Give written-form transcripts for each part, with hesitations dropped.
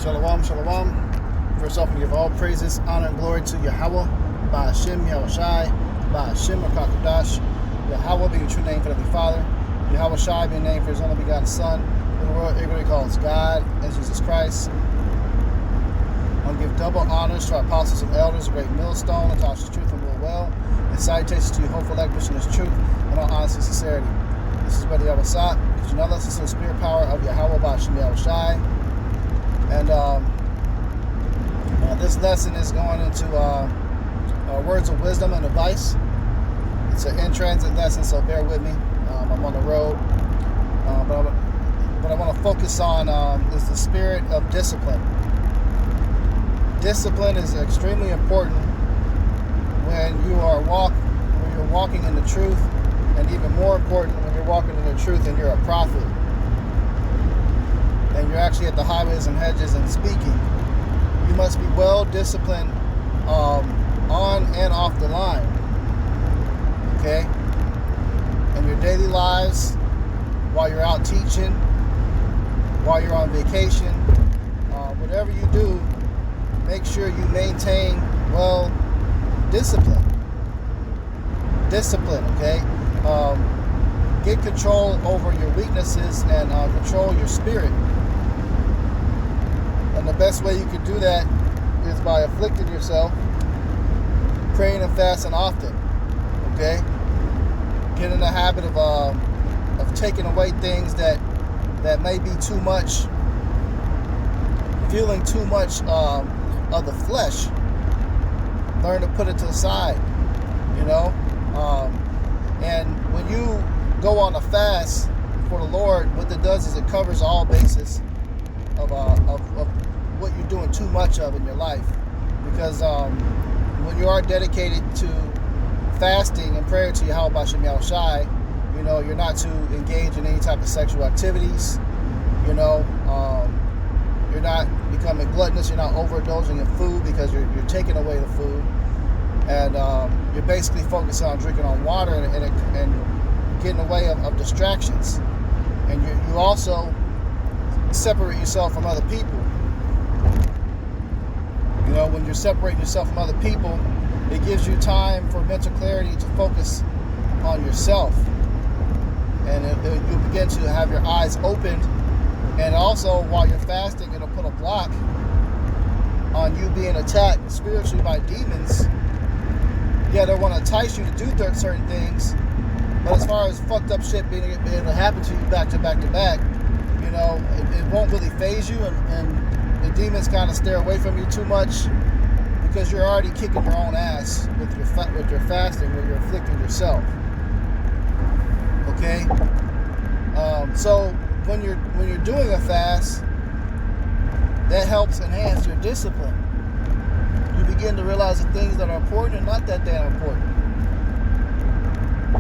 Shalom, shalom. First off, we give all praises, honor, and glory to Yahweh, by Hashem, Yahushai, by Hashem, Rakakadash. Yahweh being the true name for the Heavenly Father. Yahweh Shai being named for his only begotten Son, who the world everybody calls God, and Jesus Christ. I'll give double honors to our apostles and elders, a great millstone, that taught us truth and will well, and salutations to you, hopeful elect, pushing this truth in all honesty and sincerity. This is Brother Yahweh Sat, because you know this is the spirit power of Yahweh by Hashem, Yahushai. And this lesson is going into words of wisdom and advice. It's an in-transit lesson, so bear with me. I'm on the road. But what I want to focus on is the spirit of discipline. Discipline is extremely important when you're walking in the truth, and even more important when you're walking in the truth and you're a prophet. And you're actually at the highways and hedges and speaking. You must be well disciplined on and off the line. Okay? In your daily lives, while you're out teaching, while you're on vacation, whatever you do, make sure you maintain well discipline. Discipline, okay? Get control over your weaknesses and control your spirit. And the best way you can do that is by afflicting yourself, praying and fasting often. Okay? Get in the habit of taking away things that may be too much, feeling too much of the flesh. Learn to put it to the side, you know? And when you go on a fast for the Lord, what it does is it covers all bases of what you're doing too much of in your life. Because when you are dedicated to fasting and prayer to Yahweh Bashem Yahushai, you know, you're not to engage in any type of sexual activities. You know, you're not becoming gluttonous. You're not overdosing in food because you're taking away the food. And you're basically focusing on drinking on water and getting away of distractions. And you also separate yourself from other people. You know, when you're separating yourself from other people, it gives you time for mental clarity to focus on yourself. And you'll begin to have your eyes opened. And also, while you're fasting, it'll put a block on you being attacked spiritually by demons. Yeah, they want to entice you to do certain things. But as far as fucked up shit being able to happen to you back to back to back, you know, it won't really phase you, and the demons kind of stare away from you too much because you're already kicking your own ass with your fasting, where you're afflicting yourself. Okay, so when you're doing a fast, that helps enhance your discipline. You begin to realize the things that are important and not that damn important.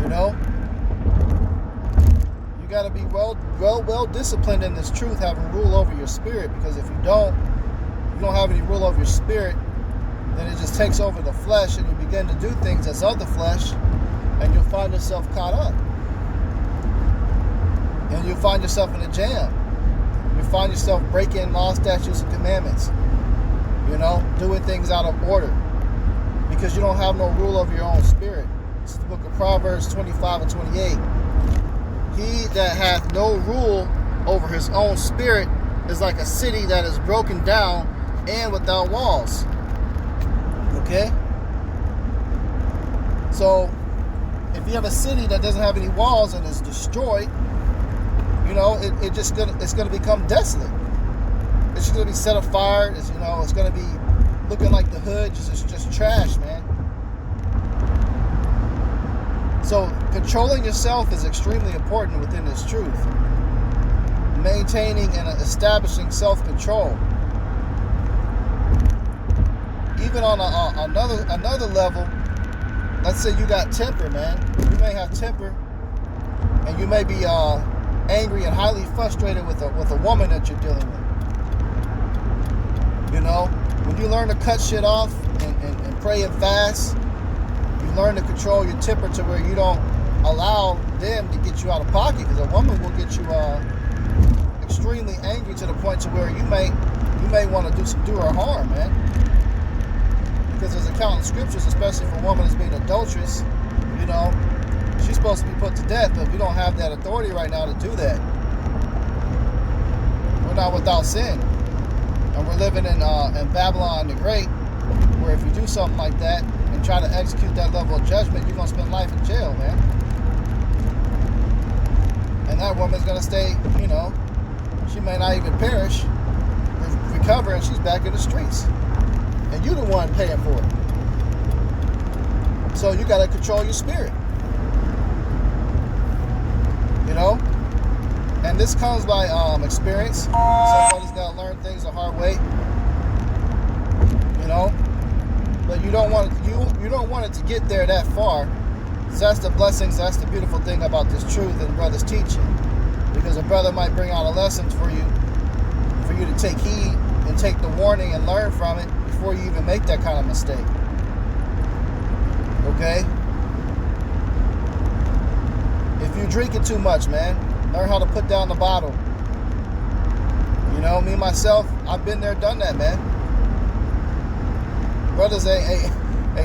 You know, you got to be well disciplined in this truth, having rule over your spirit. Because if you don't have any rule over your spirit, then it just takes over the flesh, and you begin to do things that's of the flesh, and you'll find yourself caught up, and you'll find yourself in a jam. You'll find yourself breaking law, statutes, and commandments. You know, doing things out of order because you don't have no rule over your own spirit. It's the book of Proverbs 25 and 28. He that hath no rule over his own spirit is like a city that is broken down and without walls. Okay? So, if you have a city that doesn't have any walls and is destroyed, you know, it's gonna become desolate. It's just going to be set afire. It's going to be looking like the hood, just trash, man. So controlling yourself is extremely important within this truth. Maintaining and establishing self-control. Even on another level, let's say you got temper, man. You may have temper, and you may be angry and highly frustrated with a woman that you're dealing with. You know, when you learn to cut shit off and pray and fast, you learn to control your temper to where you don't allow them to get you out of pocket. Because a woman will get you extremely angry to the point to where you may you may want to do her harm, man. Because there's a count in scriptures, especially for a woman that's being adulterous, you know, she's supposed to be put to death, but we don't have that authority right now to do that. We're not without sin. And we're living in Babylon the Great, where if you do something like that and try to execute that level of judgment, you're going to spend life in jail, man. And that woman's going to stay, you know, she may not even perish, recover, and she's back in the streets. And you're the one paying for it. So you got to control your spirit. You know? And this comes by experience. Somebody's got to learn things the hard way. You know? But you don't want it to get there that far. So that's the blessings, that's the beautiful thing about this truth and brother's teaching. Because a brother might bring out a lesson for you to take heed and take the warning and learn from it before you even make that kind of mistake. Okay? If you're drinking too much, man, learn how to put down the bottle. You know, me myself, I've been there, done that, man. Brothers, hey,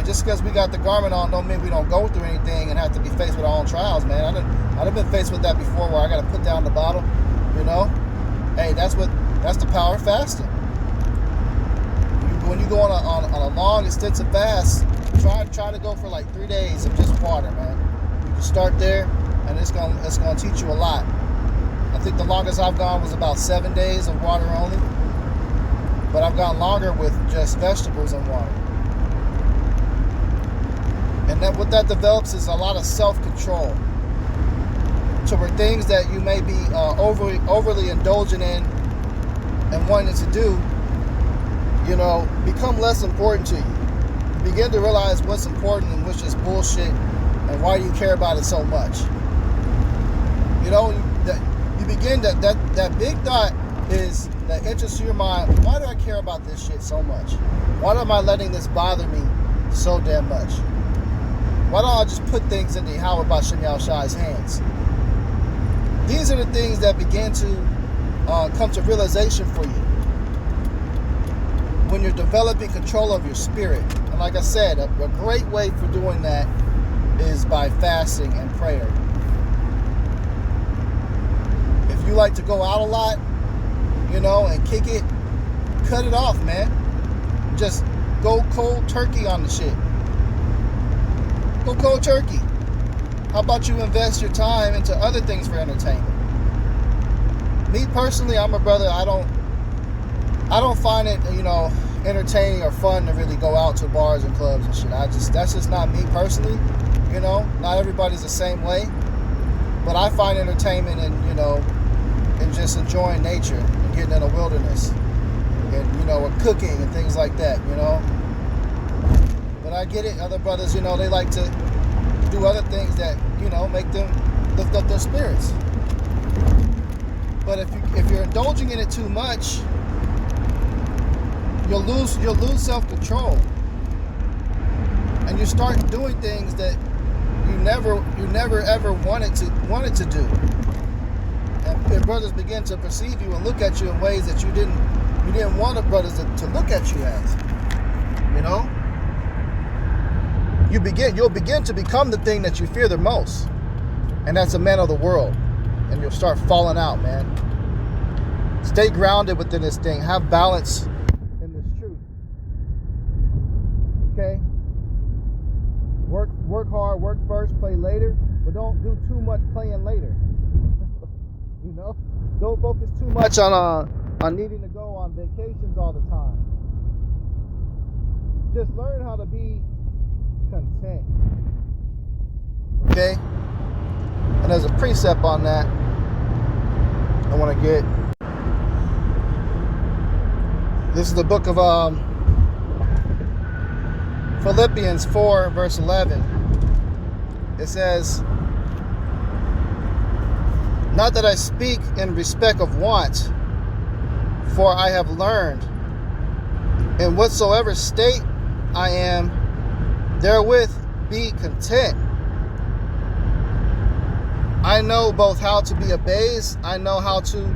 just because we got the garment on don't mean we don't go through anything and have to be faced with our own trials, man. I've been faced with that before, where I got to put down the bottle. You know, hey, that's the power of fasting. When you go on a long, extensive fast, try to go for like 3 days of just water, man. You can start there, and it's gonna teach you a lot. I think the longest I've gone was about 7 days of water only, but I've gone longer with just vegetables and water. And then what that develops is a lot of self-control. So for things that you may be overly indulgent in and wanting to do, you know, become less important to you. You begin to realize what's important and which is bullshit, and why you care about it so much. You know, you begin that big thought is that enters your mind. Why do I care about this shit so much? Why am I letting this bother me so damn much? Why don't I just put things into Yahweh B'Shem Yahushai's hands? These are the things that begin to come to realization for you when you're developing control of your spirit. And like I said, a great way for doing that is by fasting and prayer. If you like to go out a lot, you know, and kick it, cut it off, man. Just go cold turkey on the shit. Go cold turkey. How about you invest your time into other things for entertainment? Me personally, I'm a brother. I don't find it, you know, entertaining or fun to really go out to bars and clubs and shit. That's just not me personally. You know, not everybody's the same way. But I find entertainment in, you know, in just enjoying nature and getting in the wilderness and, you know, cooking and things like that, you know. But I get it. Other brothers, you know, they like to do other things that, you know, make them lift up their spirits. But if you're indulging in it too much, you'll lose self-control, and you start doing things that you never ever wanted to do. And brothers begin to perceive you and look at you in ways that you didn't want the brothers to look at you as. You know, you'll begin to become the thing that you fear the most, and that's a man of the world. And you'll start falling out, man. Stay grounded within this thing. Have balance in this truth. Okay? Work hard, work first, play later, but don't do too much playing later. You know? Don't focus too much on needing to go on vacations all the time. Just learn how to be content. Okay? And there's a precept on that I want to get. This is the book of Philippians 4, verse 11. It says, "Not that I speak in respect of want, for I have learned, in whatsoever state I am, therewith be content. I know both how to be abased, I know how to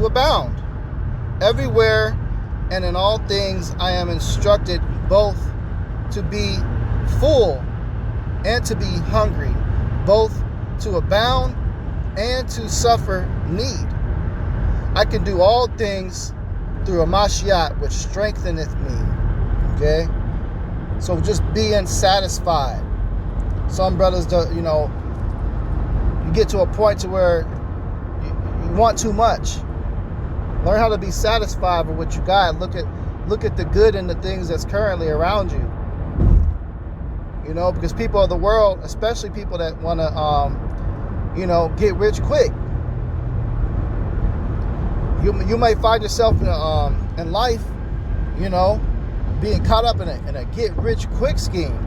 abound. Everywhere and in all things I am instructed both to be full and to be hungry, both to abound and to suffer need. I can do all things through a Mashiach, which strengtheneth me. Okay? So just being satisfied. Some brothers, you get to a point to where you want too much. Learn how to be satisfied with what you got. Look at the good in the things that's currently around you. Because people of the world, especially people that want to, get rich quick. You may find yourself in life, being caught up in a get rich quick scheme.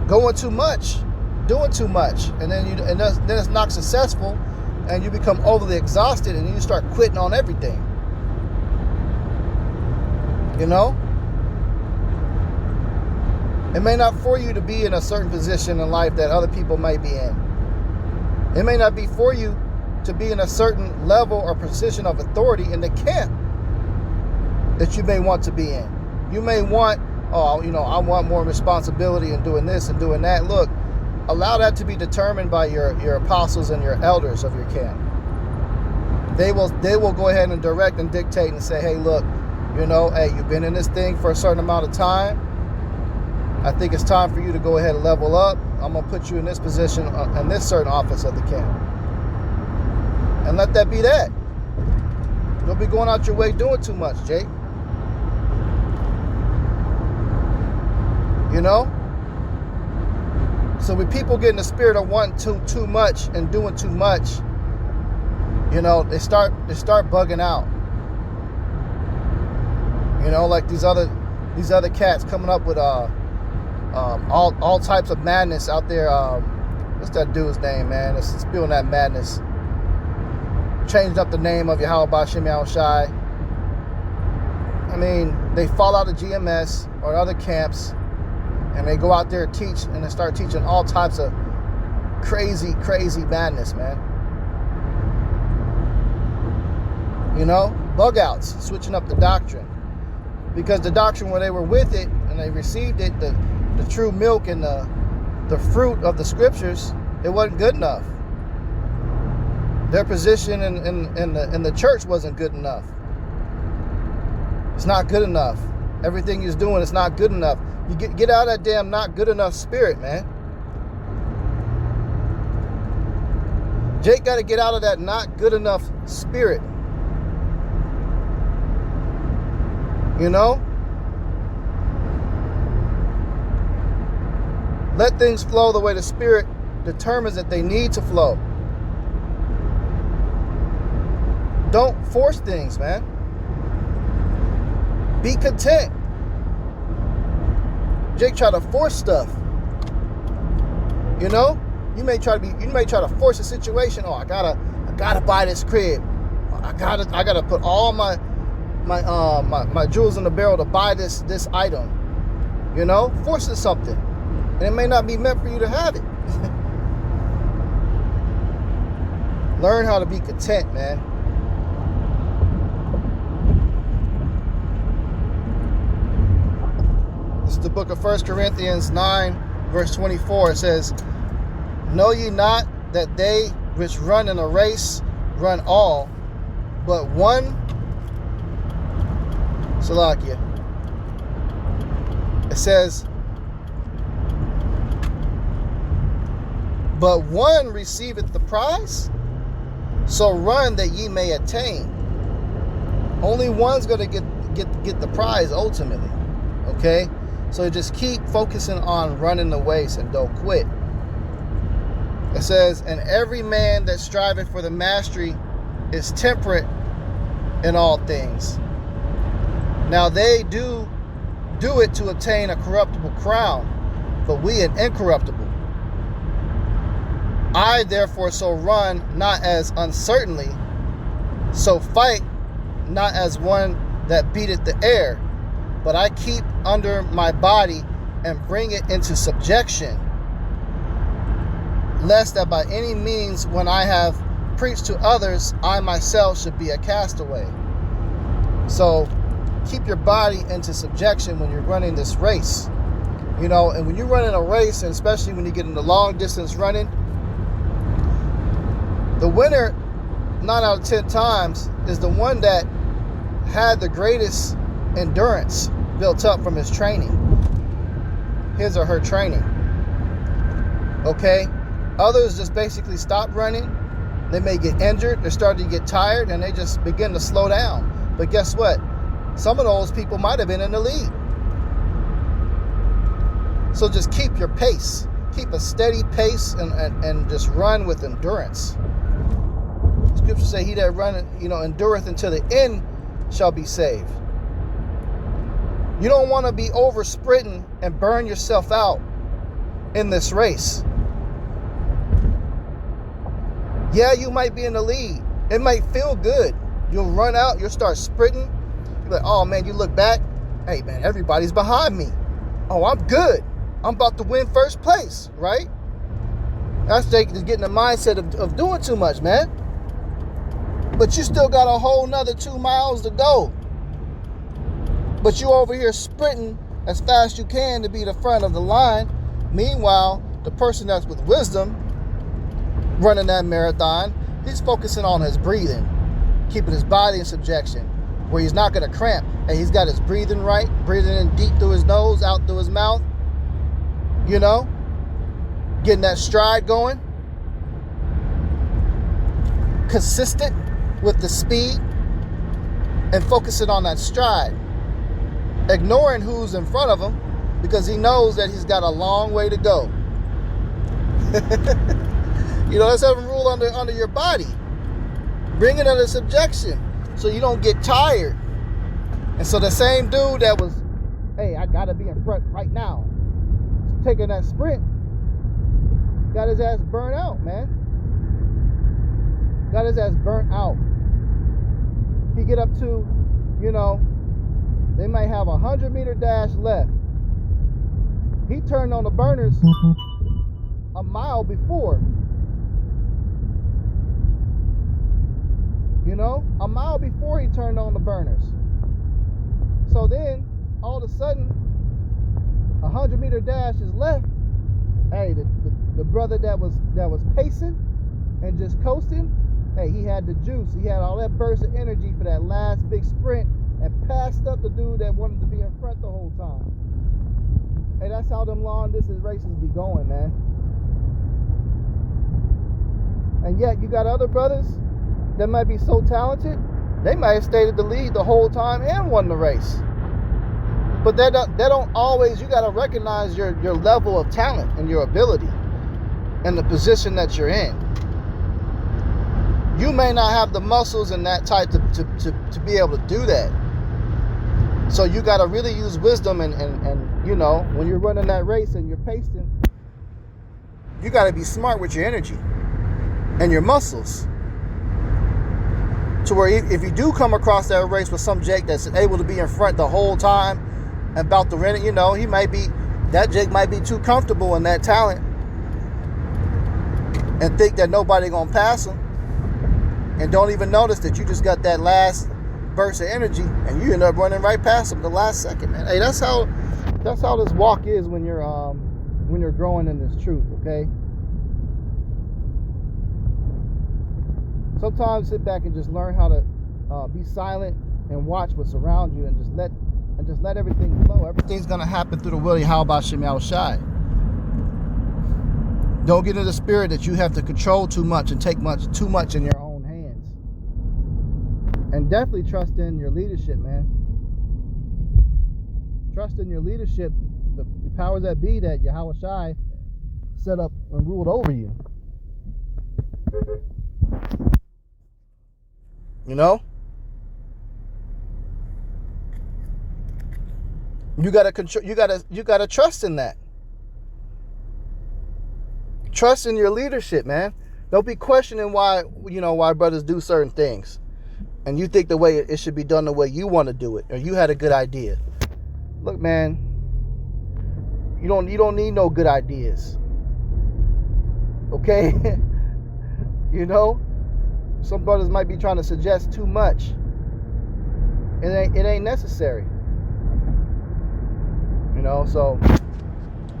Going too much, doing too much, and then it's not successful, and you become overly exhausted, and you start quitting on everything. It may not for you to be in a certain position in life that other people may be in. It may not be for you to be in a certain level or position of authority in the camp that you may want to be in. You may want, I want more responsibility in doing this and doing that. Look, allow that to be determined by your apostles and your elders of your camp. They will go ahead and direct and dictate and say, hey, look, hey, you've been in this thing for a certain amount of time. I think it's time for you to go ahead and level up. I'm going to put you in this position, in this certain office of the camp. And let that be that. Don't be going out your way doing too much, Jake. So when people get in the spirit of wanting too much and doing too much, they start bugging out. Like these other cats coming up with all types of madness out there. What's that dude's name, man? It's spewing that madness. Changed up the name of Yahweh Ba'Shem Yahushai. I mean, they fall out of GMS or other camps, and they go out there and teach, and they start teaching all types of crazy madness, man. Bug outs, switching up the doctrine. Because the doctrine, when they were with it and they received it, the true milk and the fruit of the scriptures, it wasn't good enough. Their position in the church wasn't good enough. It's not good enough. Everything he's doing is not good enough. You get out of that damn not good enough spirit, man. Jake got to get out of that not good enough spirit. Let things flow the way the Spirit determines that they need to flow. Don't force things, man. Be content. Jake try to force stuff. You may try to force a situation. Oh, I gotta buy this crib. I gotta put all my jewels in the barrel to buy this item. Forcing something. And it may not be meant for you to have it. Learn how to be content, man. This is the book of 1 Corinthians 9, verse 24. It says, know ye not that they which run in a race run all, but one, Salakia. It says, but one receiveth the prize, so run that ye may attain. Only one's going to get the prize ultimately. Okay? So just keep focusing on running the race and don't quit. It says, and every man that striveth for the mastery is temperate in all things. Now they do it to obtain a corruptible crown, but we an incorruptible. I therefore so run, not as uncertainly, so fight not as one that beateth the air, but I keep under my body and bring it into subjection, lest that by any means when I have preached to others, I myself should be a castaway. So keep your body into subjection when you're running this race. You know, and when you're running a race, and especially when you get into long distance running, the winner 9 out of 10 times is the one that had the greatest endurance built up from his training, his or her training. Okay? Others just basically stop running. They may get injured, they're starting to get tired, and they just begin to slow down. But guess what? Some of those people might have been in the lead. So just keep your pace. Keep a steady pace and just run with endurance. The scriptures say, he that runneth, endureth until the end shall be saved. You don't want to be over sprinting and burn yourself out in this race. Yeah, you might be in the lead. It might feel good. You'll run out, you'll start sprinting. You're like, oh man, you look back. Hey man, everybody's behind me. Oh, I'm good. I'm about to win first place, right? That's just getting the mindset of doing too much, man. But you still got a whole nother 2 miles to go. But you over here sprinting as fast as you can to be the front of the line. Meanwhile, the person that's with wisdom running that marathon, he's focusing on his breathing, keeping his body in subjection, where he's not going to cramp. And he's got his breathing right, breathing in deep through his nose, out through his mouth. You know, getting that stride going, consistent with the speed, and focusing on that stride, ignoring who's in front of him because he knows that he's got a long way to go. Let's have a rule under your body. Bring it under subjection so you don't get tired. And so the same dude that was, hey, I gotta be in front right now, taking that sprint, got his ass burnt out, man. Got his ass burnt out. He get up to, they might have a 100-meter dash left. He turned on the burners a mile before. A mile before he turned on the burners. So then, all of a sudden, 100-meter dash is left. Hey, the brother that was pacing and just coasting, hey, he had the juice. He had all that burst of energy for that last big sprint and passed up the dude that wanted to be in front the whole time. Hey, that's how them long distance races be going, man. And yet you got other brothers that might be so talented, they might have stayed at the lead the whole time and won the race. But that don't always, you got to recognize your level of talent and your ability and the position that you're in. You may not have the muscles and that type to be able to do that. So you got to really use wisdom and when you're running that race and you're pacing, you got to be smart with your energy and your muscles. To where if you do come across that race with some Jake that's able to be in front the whole time and about to run it, that Jake might be too comfortable in that talent and think that nobody gonna pass him and don't even notice that you just got that last burst of energy and you end up running right past him the last second, man. Hey, that's how this walk is when you're growing in this truth, okay? Sometimes sit back and just learn how to be silent and watch what's around you and just let everything flow. Everything's gonna happen through the will of Yahweh Shem Yahushai. Don't get in the spirit that you have to control too much and take too much in your own hands. And definitely trust in your leadership, man. Trust in your leadership, the powers that be that Yahushai set up and ruled over you. You gotta control. You gotta trust in that. Trust in your leadership, man. Don't be questioning why brothers do certain things, and you think the way it should be done the way you want to do it, or you had a good idea. Look, man. You don't need no good ideas. Okay. Some brothers might be trying to suggest too much. it ain't necessary. You know, so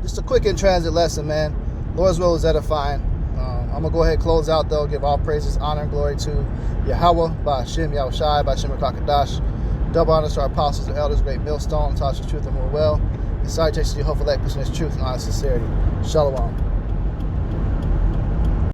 just a quick in transit lesson, man. Lord's will is edifying. I'm gonna go ahead and close out though. Give all praises, honor, and glory to Yahweh, by Hashem, Yahushai, by Hashem Rakakadash. Double honors to our apostles and elders, great millstone, taught us the truth and more well. And salutations to Jehovah, elect, pushing his truth and honest sincerity. Shalom.